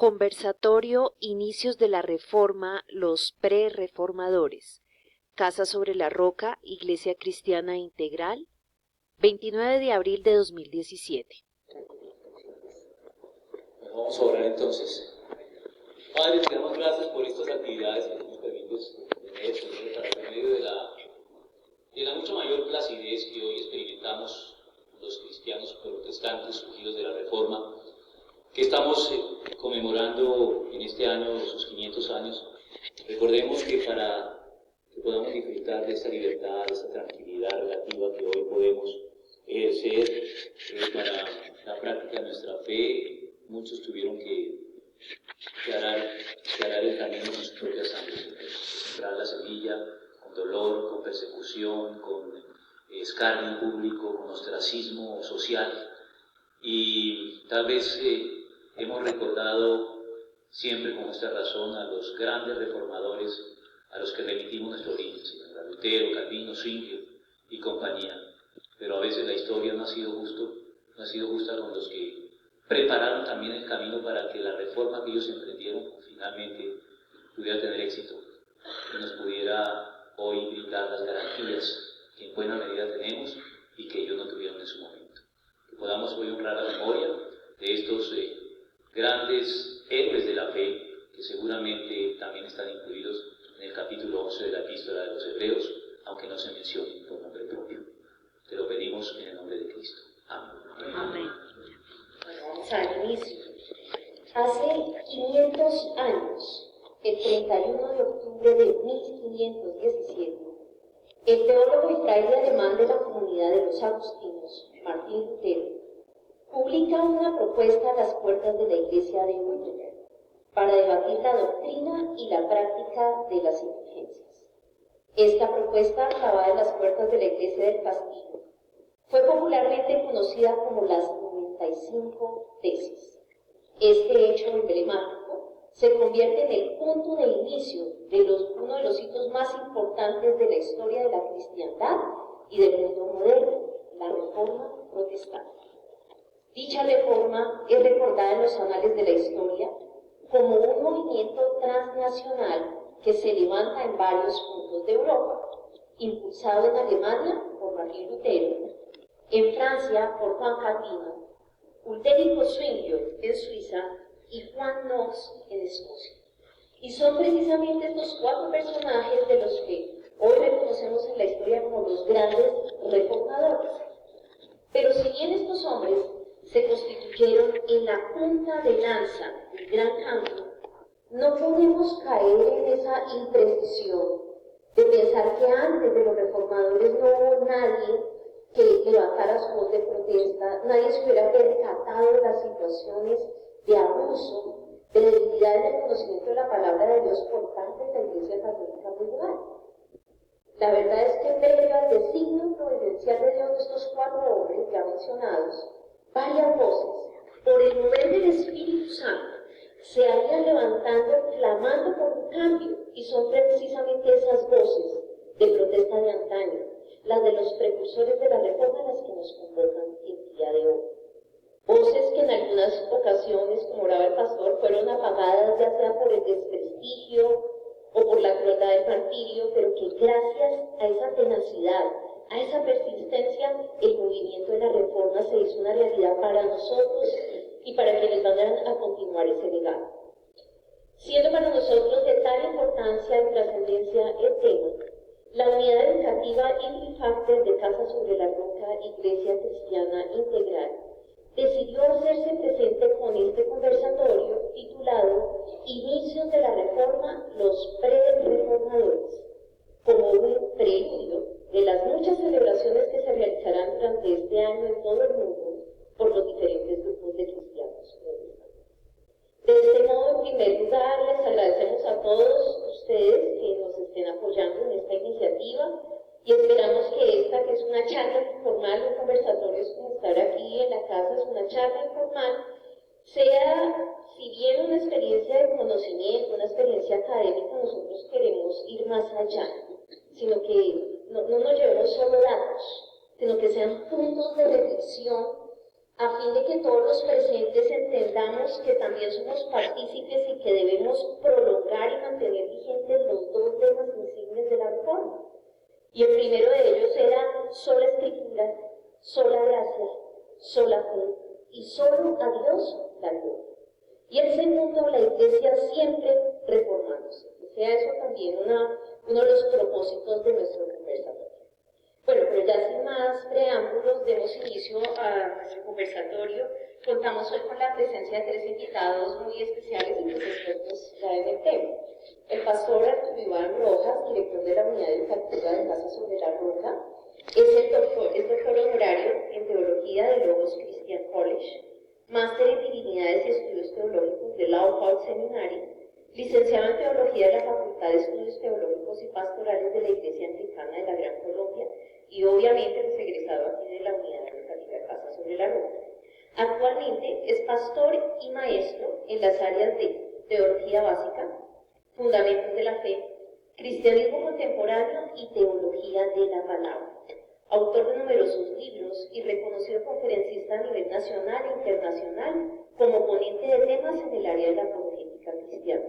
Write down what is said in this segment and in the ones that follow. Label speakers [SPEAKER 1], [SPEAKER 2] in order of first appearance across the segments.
[SPEAKER 1] Conversatorio Inicios de la Reforma, los Pre-Reformadores. Casa sobre la Roca, Iglesia Cristiana Integral, 29 de abril de 2017.
[SPEAKER 2] Bueno, vamos a orar entonces. Padre, te damos gracias por estas actividades que nos permites tener, Señor, para que en medio de la mucho mayor placidez que hoy experimentamos los cristianos protestantes surgidos de la Reforma, que estamos conmemorando en este año sus 500 años, recordemos que para que podamos disfrutar de esta libertad, de esta tranquilidad relativa que hoy podemos ejercer para la práctica de nuestra fe, muchos tuvieron que arar el camino con su propia sangre, sembrar la semilla con dolor, con persecución, con escarnio público, con ostracismo social, y tal vez hemos recordado siempre con esta razón a los grandes reformadores a los que remitimos nuestro origen, a Lutero, Calvino, Zwingli y compañía, pero a veces la historia no ha sido justa con los que prepararon también el camino para que la reforma que ellos emprendieron finalmente pudiera tener éxito y nos pudiera hoy brindar las garantías que en buena medida tenemos y que ellos no tuvieron en su momento. Que podamos hoy honrar la memoria de estos grandes héroes de la fe que seguramente también están incluidos en el capítulo 11 de la Epístola de los Hebreos, aunque no se mencionen por nombre propio. Te lo pedimos en el nombre de Cristo. Amén.
[SPEAKER 3] Amén. Bueno, vamos a dar inicio. Hace 500 años, el 31 de octubre de 1517, el teólogo y fraile alemán de la comunidad de los agustinos, Martín Lutero, publica una propuesta a las puertas de la iglesia de Wittenberg para debatir la doctrina y la práctica de las indulgencias. Esta propuesta, grabada en las puertas de la iglesia del castillo, fue popularmente conocida como las 95 tesis. Este hecho emblemático se convierte en el punto de inicio de uno de los hitos más importantes de la historia de la cristiandad y del mundo moderno, la Reforma Protestante. Dicha reforma es recordada en los anales de la historia como un movimiento transnacional que se levanta en varios puntos de Europa, impulsado en Alemania por Martín Lutero, en Francia por Juan Calvino, Ulterico Zwingli en Suiza y Juan Knox en Escocia. Y son precisamente estos cuatro personajes de los que hoy reconocemos en la historia como los grandes reformadores. Pero si bien estos hombres se constituyeron en la punta de lanza del gran cambio, no podemos caer en esa imprecisión de pensar que antes de los reformadores no hubo nadie que levantara su voz de protesta, nadie se hubiera percatado de las situaciones de abuso, de debilidad en el conocimiento de la palabra de Dios por parte de la Iglesia Católica Mundial. La verdad es que previo al designio providencial de Dios de estos cuatro hombres ya mencionados, varias voces, por el mover del Espíritu Santo, se habían levantando clamando por un cambio, y son precisamente esas voces de protesta de antaño, las de los precursores de la Reforma, las que nos convocan el día de hoy. Voces que en algunas ocasiones, como oraba el pastor, fueron apagadas ya sea por el desprestigio o por la crueldad del martirio, pero que gracias a esa tenacidad, a esa persistencia, el movimiento de la Reforma se hizo una realidad para nosotros y para quienes van a continuar ese legado. Siendo para nosotros de tal importancia y trascendencia el tema, la unidad educativa Infilfacter de Casa sobre la Roca, Iglesia Cristiana Integral, decidió hacerse presente con este conversatorio titulado Inicios de la Reforma, los Pre-Reformadores, como un preludio de las muchas celebraciones que se realizarán durante este año en todo el mundo por los diferentes grupos de cristianos. De este modo, en primer lugar, les agradecemos a todos ustedes que nos estén apoyando en esta iniciativa y esperamos que esta, que es una charla informal, un conversatorio es como estar aquí en la casa, es una charla informal, sea, si bien una experiencia de conocimiento, una experiencia académica, nosotros queremos ir más allá, sino que no nos llevemos solo datos, sino que sean puntos de reflexión a fin de que todos los presentes entendamos que también somos partícipes y que debemos prolongar y mantener vigentes los dos lemas insignes de la Reforma. Y el primero de ellos era sola Escritura, sola gracia, sola fe, y solo a Dios la gloria. Y el segundo, la Iglesia siempre reformándose. O sea, eso también uno de los propósitos de nuestro conversatorio. Bueno, pero ya sin más preámbulos, demos inicio a nuestro conversatorio. Contamos hoy con la presencia de tres invitados muy especiales y pues expertos ya en el tema. El pastor Arturo Iván Rojas, director de la Unidad Educativa de Casa sobre la Roca, es doctor honorario en Teología de Logos Christian College, máster en Divinidades y Estudios Teológicos de Law Seminary, licenciado en Teología de la Facultad de Estudios Teológicos y Pastorales de la Iglesia Anglicana de la Gran Colombia y obviamente es egresado aquí de la Unidad Educativa de Casa sobre la Roca. Actualmente es pastor y maestro en las áreas de Teología Básica, Fundamentos de la Fe, Cristianismo Contemporáneo y Teología de la Palabra. Autor de numerosos libros y reconocido conferencista a nivel nacional e internacional como ponente de temas en el área de la apologética cristiana.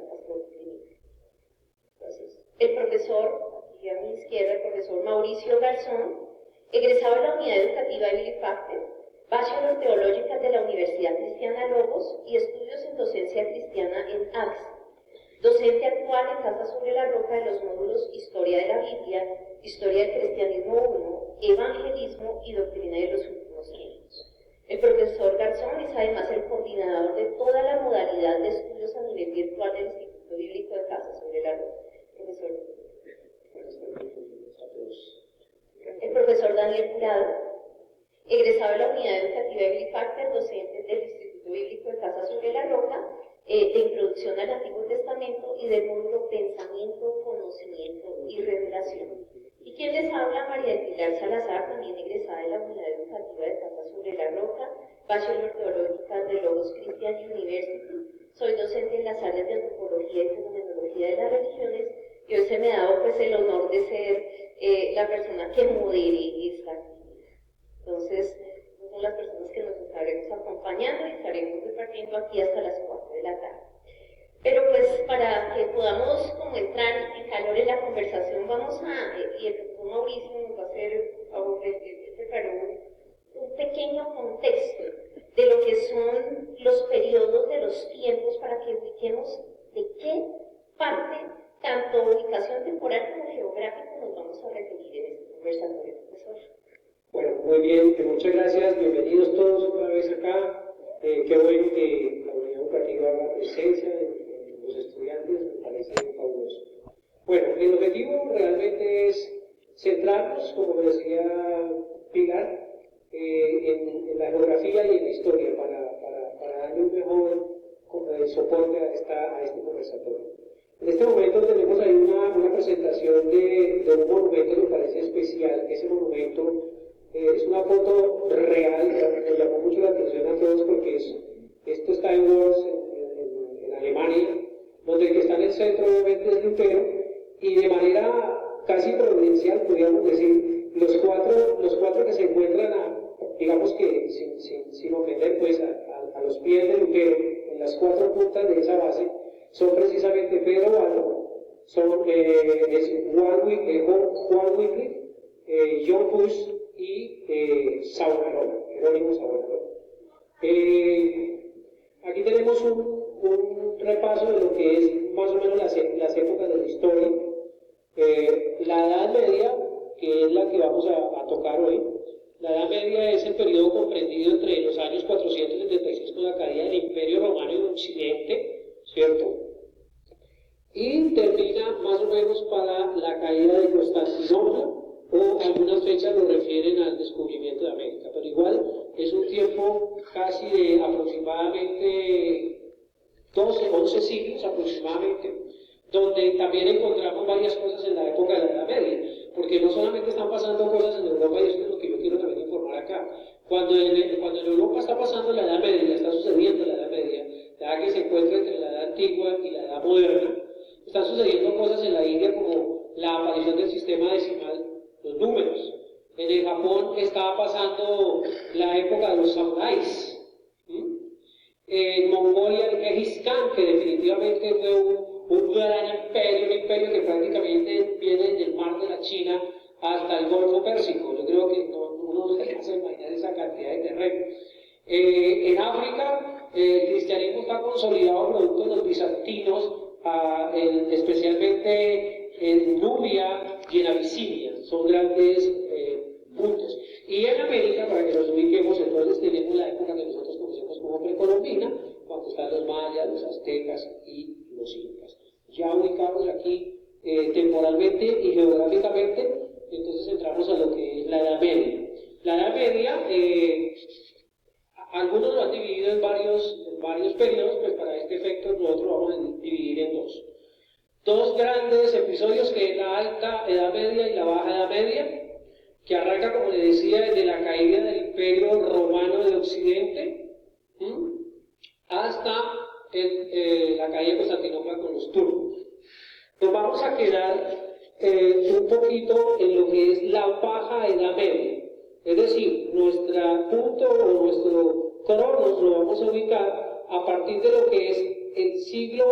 [SPEAKER 3] Entonces, el profesor, aquí a mi izquierda, el profesor Mauricio Garzón, egresado de la Unidad Educativa Emily Factor, Bachelor Teológica de la Universidad Cristiana Logos y estudios en docencia cristiana en AXE. Docente actual en Casa sobre la Roca de los módulos Historia de la Biblia, Historia del Cristianismo 1, Evangelismo y Doctrina de los Últimos Tiempos. El profesor Garzón es además el coordinador de toda la modalidad de estudios a nivel virtual del Instituto Bíblico de Casa sobre la Roca. El profesor Daniel Jurado, egresado de la Unidad Educativa de Factor, docente del Instituto Bíblico de Casa sobre la Roca, de Introducción al Antiguo Testamento y del módulo Pensamiento, Conocimiento y Revelación. Y quien les habla, María del Pilar Salazar, también egresada de la Unidad Educativa de Casa sobre la Roca, Bachelor Teológica de Logos Christian University. Soy docente en las áreas de Antropología y Fenomenología de las Religiones y hoy se me ha dado pues el honor de ser la persona que modere esta actividad. Entonces, son las personas que nos estaremos acompañando y estaremos repartiendo aquí hasta las 4 de la tarde. Pero pues para que podamos como entrar en calor en la conversación, vamos a, y el profesor Mauricio nos va a hacer, por favor, preparó un pequeño contexto de lo que son los periodos de los tiempos para que ubiquemos de qué parte, tanto ubicación temporal como geográfica, nos vamos a referir en este conversatorio, profesor.
[SPEAKER 4] Bueno, muy bien, muchas gracias, bienvenidos todos otra vez acá. Qué bueno que la Unidad Educativa haga presencia en los estudiantes, me parece fabuloso. Bueno, el objetivo realmente es centrarnos, como me decía Pilar, en la geografía y en la historia para darle un mejor soporte a este conversatorio. En este momento tenemos ahí una presentación de un monumento que me parece especial. Ese monumento es una foto real, me llamó mucho la atención a todos porque esto está en Worms, en Alemania, donde el que está en el centro obviamente es Lutero, y de manera casi providencial, podríamos decir, los cuatro que se encuentran, digamos que sin ofender, pues a los pies de Lutero, en las cuatro puntas de esa base, son precisamente Pedro Bálvaro, son Juan Wycliffe, John Hus y Savonarola, Jerónimo Savonarola. Aquí tenemos un repaso de lo que es más o menos las épocas de la historia. La Edad Media, que es la que vamos a tocar hoy, la Edad Media es el periodo comprendido entre los años 476 con la caída del Imperio Romano en Occidente, ¿cierto? Y termina más o menos para la caída de Constantinopla, o algunas fechas lo refieren al descubrimiento de América, pero igual es un tiempo casi de aproximadamente 11 siglos aproximadamente, donde también encontramos varias cosas en la época de la Edad Media, porque no solamente están pasando cosas en Europa, y eso es lo que yo quiero también informar acá. Cuando en Europa está pasando la Edad Media, está sucediendo la Edad Media, ya que se encuentra entre la Edad Antigua y la Edad Moderna, están sucediendo cosas en la India como la aparición del sistema decimal, los números. En el Japón estaba pasando la época de los samuráis. En Mongolia, el Genghis Khan, que definitivamente fue un gran imperio, un imperio que prácticamente viene del mar de la China hasta el Golfo Pérsico. Yo creo que uno no se alcanza a imaginar esa cantidad de terreno. En África, el cristianismo está consolidado producto de los bizantinos, especialmente en Nubia y en Abisinia. Son grandes puntos. Y en América, para que nos ubiquemos, entonces tenemos la época que nosotros conocemos como precolombina, cuando están los mayas, los aztecas y los incas. Ya ubicados aquí temporalmente y geográficamente, entonces entramos a lo que es la Edad Media. La Edad Media, algunos lo han dividido en varios periodos, pues para este efecto nosotros lo vamos a dividir en dos. Dos grandes episodios, que es la Alta Edad Media y la Baja Edad Media, que arranca, como les decía, desde la caída del Imperio Romano de Occidente hasta la caída de Constantinopla con los turcos. Nos vamos a quedar un poquito en lo que es la Baja Edad Media, es decir, nuestro punto o nuestro cronos lo vamos a ubicar a partir de lo que es el siglo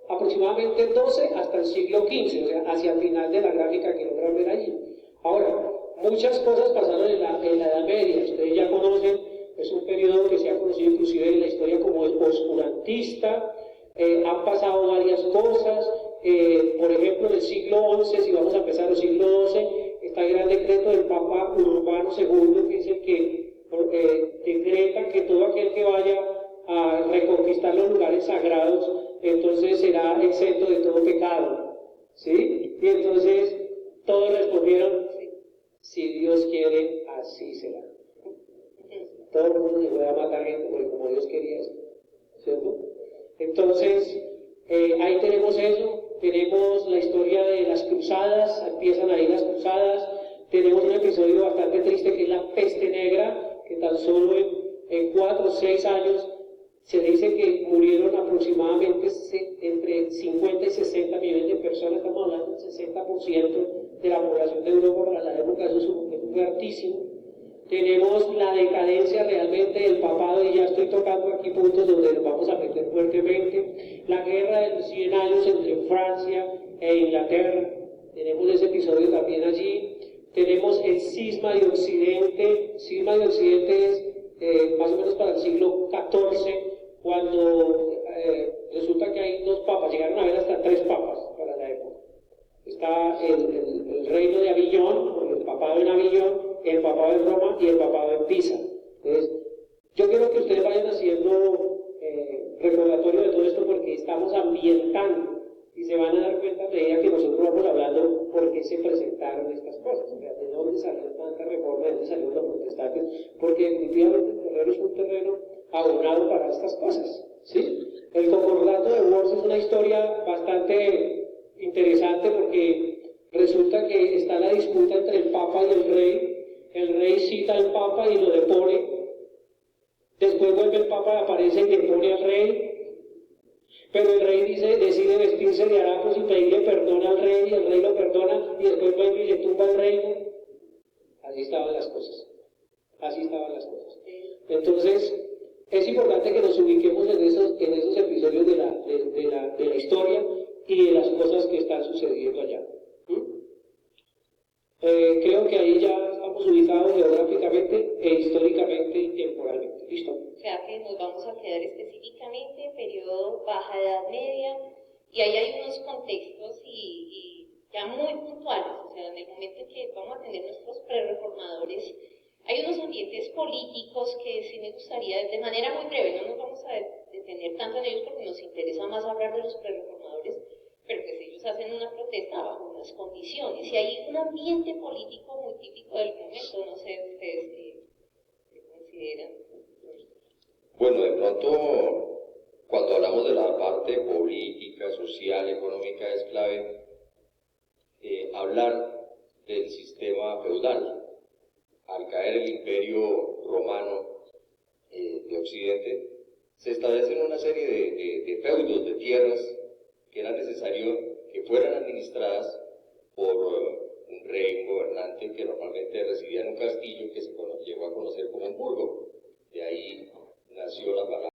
[SPEAKER 4] aproximadamente 12 hasta el siglo XV, o sea, hacia el final de la gráfica que logran ver allí. Ahora, muchas cosas pasaron en la Edad Media, ustedes ya conocen, es un periodo que se ha conocido inclusive en la historia como el oscurantista, han pasado varias cosas, por ejemplo en el siglo XI, si vamos a empezar el siglo XII, está el gran decreto del Papa Urbano II, que es el que decreta que todo aquel que vaya a reconquistar los lugares sagrados, entonces será exento de todo pecado, ¿sí? Y entonces todos respondieron, si Dios quiere, así será. Todo el mundo se puede a matar gente porque como Dios quería eso, ¿cierto? Entonces, ahí tenemos eso, tenemos la historia de las cruzadas, empiezan ahí las cruzadas, tenemos un episodio bastante triste que es la peste negra, que tan solo en 4 o 6 años se dice que murieron aproximadamente entre 50 y 60 millones de personas, estamos hablando del 60% de la población de Europa para la época, eso es muy altísimo. Tenemos la decadencia realmente del papado, y ya estoy tocando aquí puntos donde nos vamos a meter fuertemente. La guerra de los 100 años entre Francia e Inglaterra, tenemos ese episodio también allí. Tenemos el cisma de Occidente, cisma de Occidente es más o menos para el siglo XIV, cuando resulta que hay 2 papas, llegaron a haber hasta 3 papas para la época. Está el reino de Avillón, el papado en Avillón, el papado en Roma y el papado en Pisa. Entonces, yo quiero que ustedes vayan haciendo recordatorio de todo esto porque estamos ambientando y se van a dar cuenta a medida que nosotros vamos hablando por qué se presentaron estas cosas, o sea, de dónde salió tanta reforma, de dónde salieron los protestantes, porque definitivamente el terreno es un terreno abonado para estas cosas, ¿sí? El concordato de Worms es una historia bastante interesante porque resulta que está la disputa entre el Papa y el rey cita al Papa y lo depone, después vuelve el Papa, aparece y depone al rey, pero el rey decide vestirse de harapos y pedirle perdón al rey, y el rey lo perdona, y después vuelve y le tumba al reino. Así estaban las cosas. Entonces, es importante que nos ubiquemos en esos episodios de la historia y de las cosas que están sucediendo allá. Creo que ahí ya estamos ubicados geográficamente e históricamente y temporalmente. ¿Listo?
[SPEAKER 3] O sea que nos vamos a quedar específicamente en periodo Baja Edad Media, y ahí hay unos contextos y ya muy puntuales. O sea, en el momento en que vamos a tener nuestros prerreformadores, hay unos ambientes políticos que sí me gustaría, de manera muy breve, no nos vamos a detener tanto en ellos porque nos interesa más hablar de los prerreformadores, pero pues ellos hacen una protesta bajo unas condiciones, y hay un ambiente político muy típico del momento, no sé ustedes qué consideran.
[SPEAKER 5] Bueno, de pronto, cuando hablamos de la parte política, social, económica, es clave hablar del sistema feudal. Al caer el Imperio Romano de Occidente, se establecen una serie de feudos, de tierras, que era necesario que fueran administradas por un rey, un gobernante que normalmente residía en un castillo que llegó a conocer como un burgo. De ahí nació la palabra